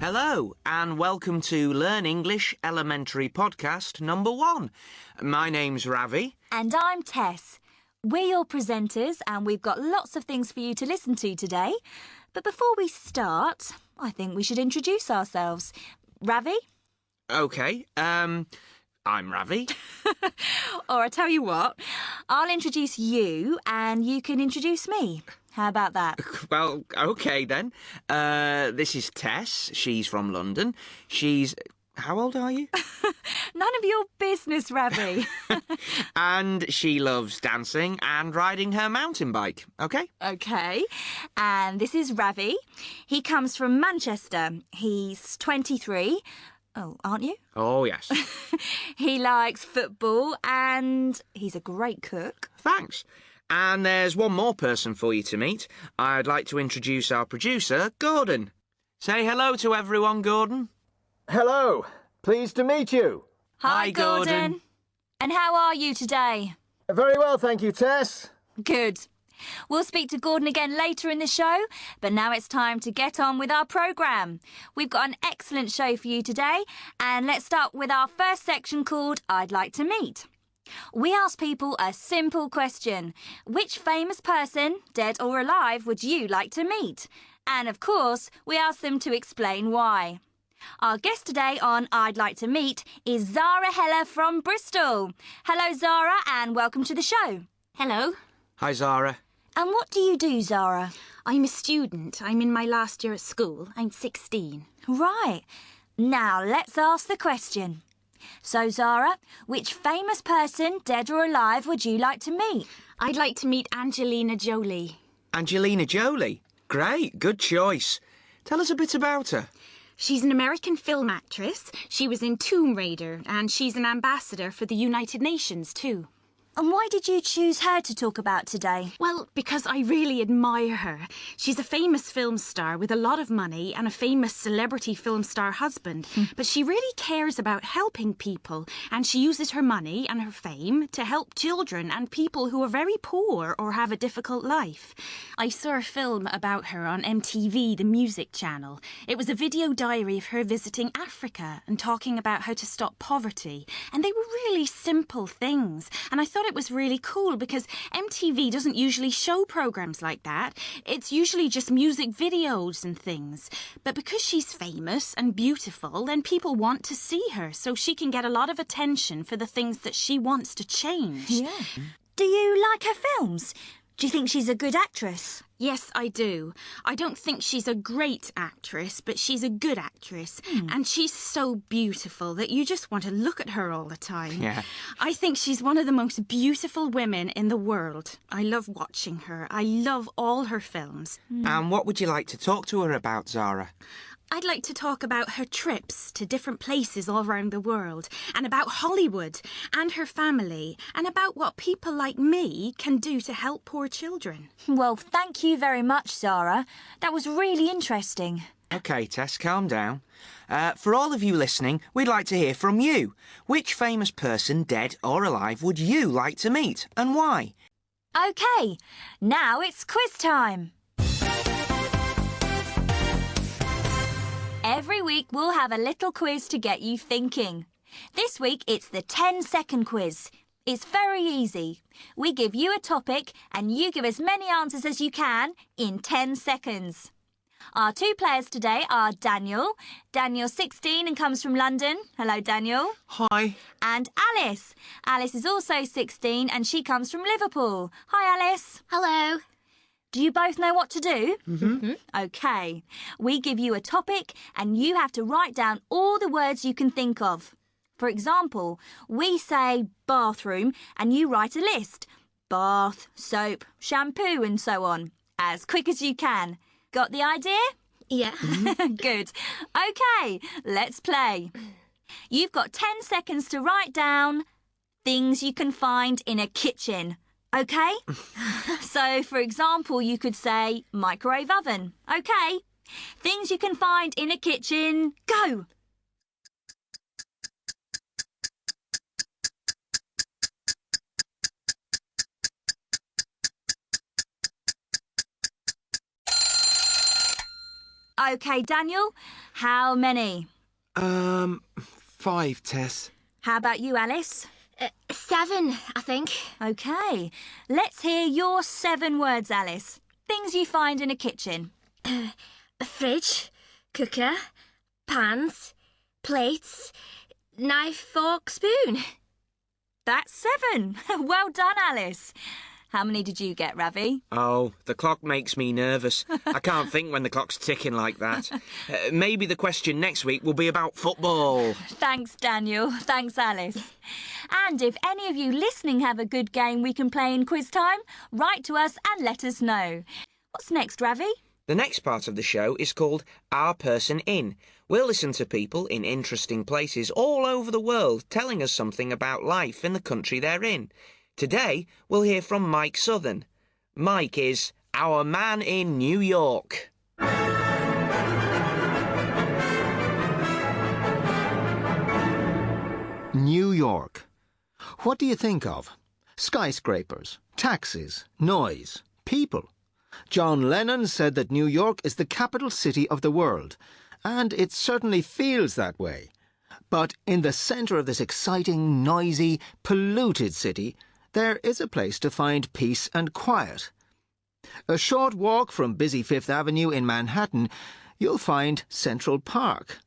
Hello, and welcome to Learn English Elementary Podcast number 1. My name's Ravi. And I'm Tess. We're your presenters, and we've got lots of things for you to listen to today. But before we start, I think we should introduce ourselves. Ravi? OK, I'm Ravi. Or I tell you what, I'll introduce you, and you can introduce me. How about that? Well, OK then. This is Tess. She's from London. How old are you? None of your business, Ravi. And she loves dancing and riding her mountain bike, OK? OK. And this is Ravi. He comes from Manchester. He's 23. Oh, aren't you? Oh, yes. He likes football and he's a great cook. Thanks. And there's one more person for you to meet. I'd like to introduce our producer, Gordon. Say hello to everyone, Gordon. Hello. Pleased to meet you. Hi, Gordon. And how are you today? Very well, thank you, Tess. Good. We'll speak to Gordon again later in the show, but now it's time to get on with our programme. We've got an excellent show for you today, and let's start with our first section called I'd Like to Meet. We ask people a simple question. Which famous person, dead or alive, would you like to meet? And of course, we ask them to explain why. Our guest today on I'd Like to Meet is Zara Heller from Bristol. Hello, Zara, and welcome to the show. Hello. Hi, Zara. And what do you do, Zara? I'm a student. I'm in my last year at school. I'm 16. Right. Now, let's ask the question. So, Zara, which famous person, dead or alive, would you like to meet? I'd like to meet Angelina Jolie. Angelina Jolie? Great, good choice. Tell us a bit about her. She's an American film actress. She was in Tomb Raider, and she's an ambassador for the United Nations too. And why did you choose her to talk about today? Well, because I really admire her. She's a famous film star with a lot of money and a famous celebrity film star husband. But she really cares about helping people, and she uses her money and her fame to help children and people who are very poor or have a difficult life. I saw a film about her on MTV, the music channel. It was a video diary of her visiting Africa and talking about how to stop poverty. And they were really simple things. And I thought it was really cool because MTV doesn't usually show programs like that. It's usually just music videos and things. But because she's famous and beautiful, then people want to see her so she can get a lot of attention for the things that she wants to change. Yeah. Do you like her films? Do you think she's a good actress? Yes, I do. I don't think she's a great actress, but she's a good actress. And she's so beautiful that you just want to look at her all the time. Yeah. I think she's one of the most beautiful women in the world. I love watching her. I love all her films. And what would you like to talk to her about, Zara? I'd like to talk about her trips to different places all around the world, and about Hollywood and her family, and about what people like me can do to help poor children. Well, thank you very much, Zara. That was really interesting. OK, Tess, calm down. For all of you listening, we'd like to hear from you. Which famous person, dead or alive, would you like to meet, and why? OK, now it's quiz time. Every week we'll have a little quiz to get you thinking. This week it's the 10-second quiz. It's very easy. We give you a topic and you give as many answers as you can in 10 seconds. Our two players today are Daniel. Daniel's 16 and comes from London. Hello, Daniel. Hi. And Alice. Alice is also 16 and she comes from Liverpool. Hi, Alice. Hello. Do you both know what to do? OK. We give you a topic and you have to write down all the words you can think of. For example, we say bathroom and you write a list. Bath, soap, shampoo and so on. As quick as you can. Got the idea? Yeah. Good. OK, let's play. You've got 10 seconds to write down things you can find in a kitchen. OK? So, for example, you could say microwave oven. OK? Things you can find in a kitchen. Go! OK, Daniel, how many? 5, Tess. How about you, Alice? 7, I think. OK, let's hear your 7 words, Alice. Things you find in a kitchen. A fridge, cooker, pans, plates, knife, fork, spoon. That's 7. Well done, Alice. How many did you get, Ravi? Oh, the clock makes me nervous. I can't think when the clock's ticking like that. Maybe the question next week will be about football. Thanks, Daniel. Thanks, Alice. And if any of you listening have a good game we can play in quiz time, write to us and let us know. What's next, Ravi? The next part of the show is called Our Person In. We'll listen to people in interesting places all over the world telling us something about life in the country they're in. Today, we'll hear from Mike Southern. Mike is our man in New York. New York. What do you think of? Skyscrapers, taxis, noise, people. John Lennon said that New York is the capital city of the world, and it certainly feels that way. But in the centre of this exciting, noisy, polluted city, there is a place to find peace and quiet. A short walk from busy Fifth Avenue in Manhattan, you'll find Central Park.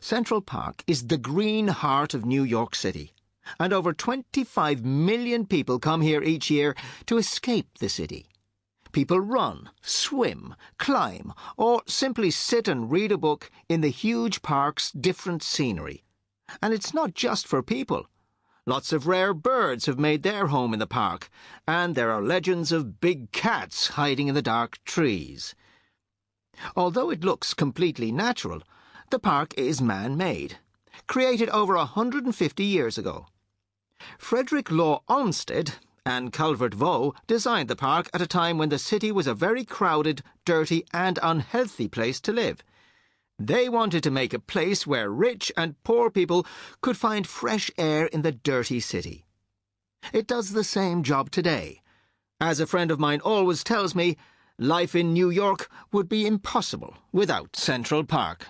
Central Park is the green heart of New York City, and over 25 million people come here each year to escape the city. People run, swim, climb, or simply sit and read a book in the huge park's different scenery. And it's not just for people. Lots of rare birds have made their home in the park, and there are legends of big cats hiding in the dark trees. Although it looks completely natural, the park is man-made, created over 150 years ago. Frederick Law Olmsted and Calvert Vaux designed the park at a time when the city was a very crowded, dirty and unhealthy place to live. They wanted to make a place where rich and poor people could find fresh air in the dirty city. It does the same job today. As a friend of mine always tells me, life in New York would be impossible without Central Park.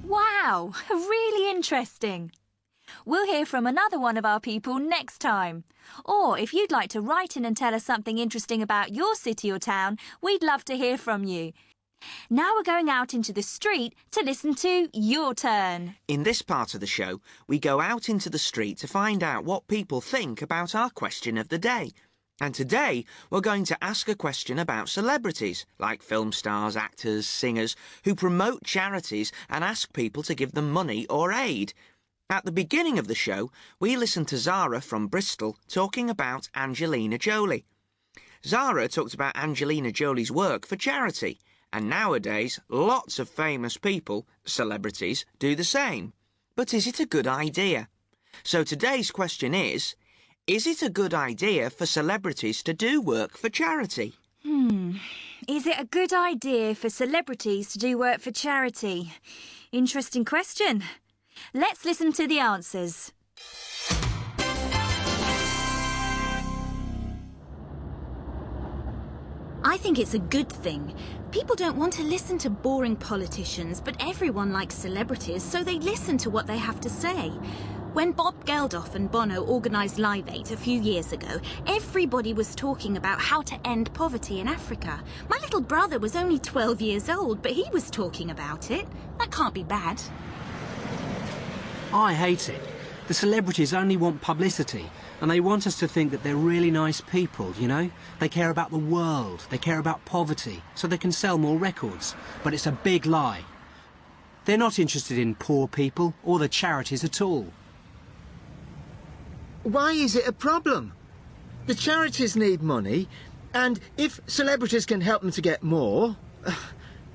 Wow, really interesting. We'll hear from another one of our people next time. Or if you'd like to write in and tell us something interesting about your city or town, we'd love to hear from you. Now we're going out into the street to listen to Your Turn. In this part of the show, we go out into the street to find out what people think about our question of the day. And today, we're going to ask a question about celebrities, like film stars, actors, singers, who promote charities and ask people to give them money or aid. At the beginning of the show, we listened to Zara from Bristol talking about Angelina Jolie. Zara talked about Angelina Jolie's work for charity, and nowadays lots of famous people, celebrities, do the same. But is it a good idea? So today's question is it a good idea for celebrities to do work for charity? Is it a good idea for celebrities to do work for charity? Interesting question. Let's listen to the answers. I think it's a good thing. People don't want to listen to boring politicians, but everyone likes celebrities, so they listen to what they have to say. When Bob Geldof and Bono organised Live 8 a few years ago, everybody was talking about how to end poverty in Africa. My little brother was only 12 years old, but he was talking about it. That can't be bad. I hate it. The celebrities only want publicity, and they want us to think that they're really nice people, you know? They care about the world, they care about poverty, so they can sell more records. But it's a big lie. They're not interested in poor people or the charities at all. Why is it a problem? The charities need money, and if celebrities can help them to get more,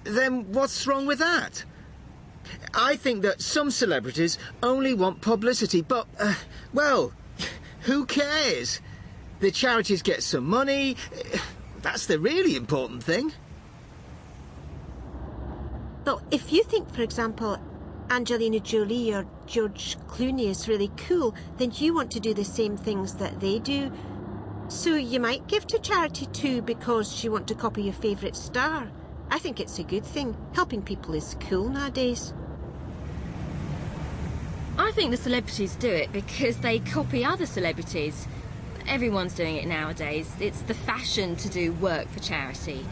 then what's wrong with that? I think that some celebrities only want publicity, but, well, who cares? The charities get some money. That's the really important thing. But if you think, for example, Angelina Jolie or George Clooney is really cool, then you want to do the same things that they do. So you might give to charity too because you want to copy your favourite star. I think it's a good thing. Helping people is cool nowadays. I think the celebrities do it because they copy other celebrities. Everyone's doing it nowadays. It's the fashion to do work for charity.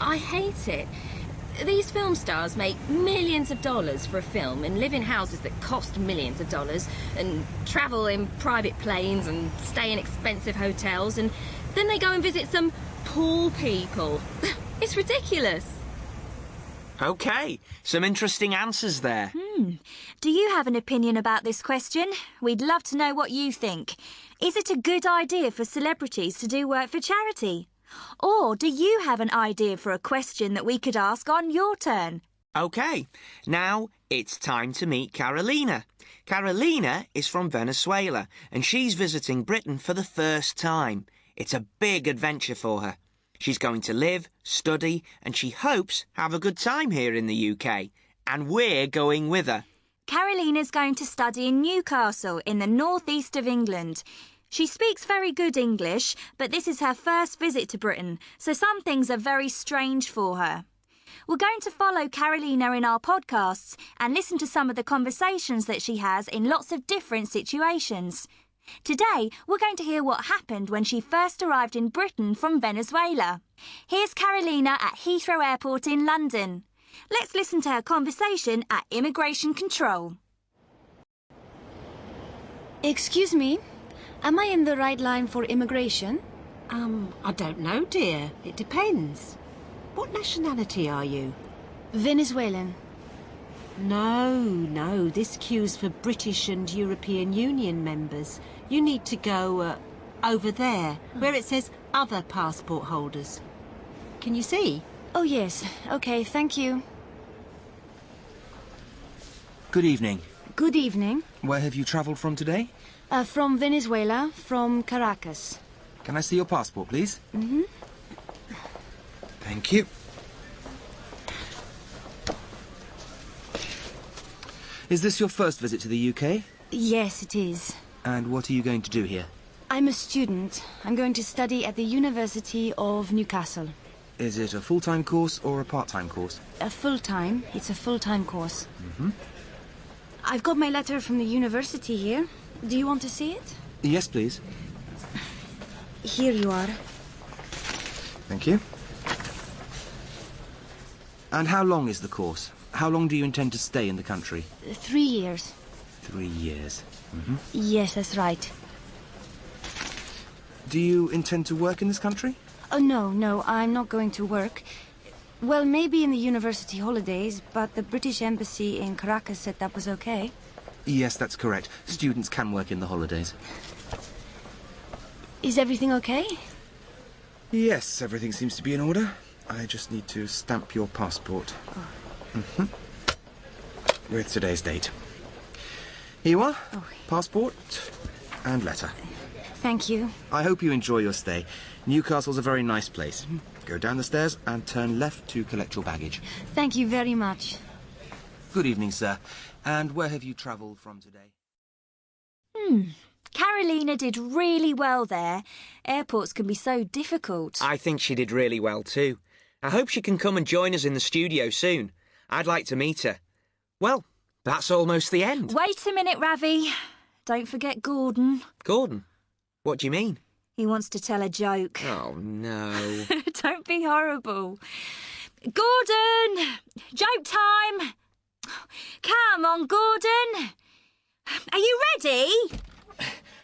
I hate it. These film stars make millions of dollars for a film and live in houses that cost millions of dollars and travel in private planes and stay in expensive hotels, and then they go and visit some poor people. It's ridiculous. OK, some interesting answers there. Do you have an opinion about this question? We'd love to know what you think. Is it a good idea for celebrities to do work for charity? Or do you have an idea for a question that we could ask on your turn? OK, now it's time to meet Carolina. Carolina is from Venezuela and she's visiting Britain for the first time. It's a big adventure for her. She's going to live, study and she hopes have a good time here in the UK. And we're going with her. Carolina's going to study in Newcastle in the northeast of England. She speaks very good English, but this is her first visit to Britain, so some things are very strange for her. We're going to follow Carolina in our podcasts and listen to some of the conversations that she has in lots of different situations. Today, we're going to hear what happened when she first arrived in Britain from Venezuela. Here's Carolina at Heathrow Airport in London. Let's listen to her conversation at immigration control. Excuse me, am I in the right line for immigration? I don't know, dear. It depends. What nationality are you? Venezuelan. No, this queue's for British and European Union members. You need to go over there, where it says other passport holders. Can you see? Oh yes, okay, thank you. Good evening. Good evening. Where have you travelled from today? From Venezuela, from Caracas. Can I see your passport, please? Mm-hmm. Thank you. Is this your first visit to the UK? Yes, it is. And what are you going to do here? I'm a student. I'm going to study at the University of Newcastle. Is it a full-time course or a part-time course? A full-time. It's a full-time course. Mm-hmm. I've got my letter from the university here. Do you want to see it? Yes, please. Here you are. Thank you. And how long is the course? How long do you intend to stay in the country? 3 years. 3 years. Mm-hmm. Yes, that's right. Do you intend to work in this country? Oh, no, I'm not going to work. Well, maybe in the university holidays, but the British Embassy in Caracas said that was okay. Yes, that's correct. Students can work in the holidays. Is everything okay? Yes, everything seems to be in order. I just need to stamp your passport. Mm-hmm. With today's date. Here you are. Oh. Passport and letter. Thank you. I hope you enjoy your stay. Newcastle's a very nice place. Go down the stairs and turn left to collect your baggage. Thank you very much. Good evening, sir. And where have you travelled from today? Carolina did really well there. Airports can be so difficult. I think she did really well too. I hope she can come and join us in the studio soon. I'd like to meet her. Well, that's almost the end. Wait a minute, Ravi. Don't forget Gordon. Gordon? What do you mean? He wants to tell a joke. Oh, no. Don't be horrible. Gordon! Joke time! Come on, Gordon! Are you ready?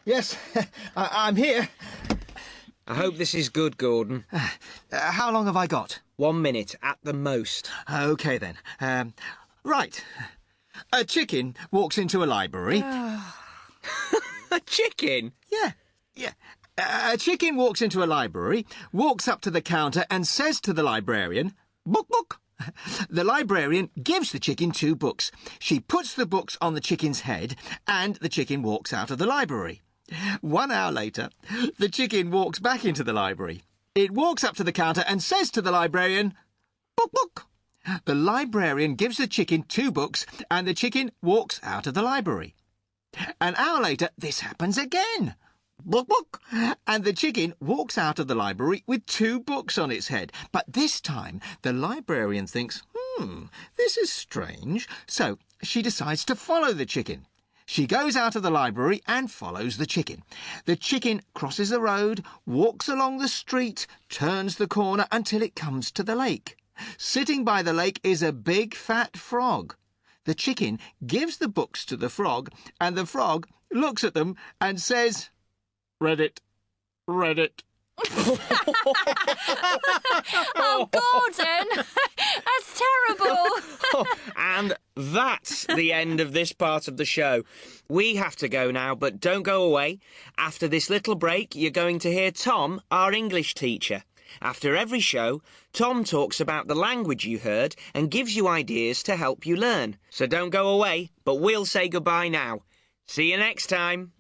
Yes, I'm here. I hope this is good, Gordon. How long have I got? 1 minute at the most. OK, then. Right. A chicken walks into a library. A chicken? Yeah. A chicken walks into a library, walks up to the counter and says to the librarian, "Book, book." The librarian gives the chicken 2 books. She puts the books on the chicken's head and the chicken walks out of the library. 1 hour later, the chicken walks back into the library. It walks up to the counter and says to the librarian, "Book, book." The librarian gives the chicken 2 books and the chicken walks out of the library. An hour later, this happens again. Book, book. And the chicken walks out of the library with 2 books on its head. But this time, the librarian thinks, this is strange. So she decides to follow the chicken. She goes out of the library and follows the chicken. The chicken crosses the road, walks along the street, turns the corner until it comes to the lake. Sitting by the lake is a big fat frog. The chicken gives the books to the frog, and the frog looks at them and says, "Read it. Read it." Oh, Gordon! That's terrible! And that's the end of this part of the show. We have to go now, but don't go away. After this little break, you're going to hear Tom, our English teacher. After every show, Tom talks about the language you heard and gives you ideas to help you learn. So don't go away, but we'll say goodbye now. See you next time.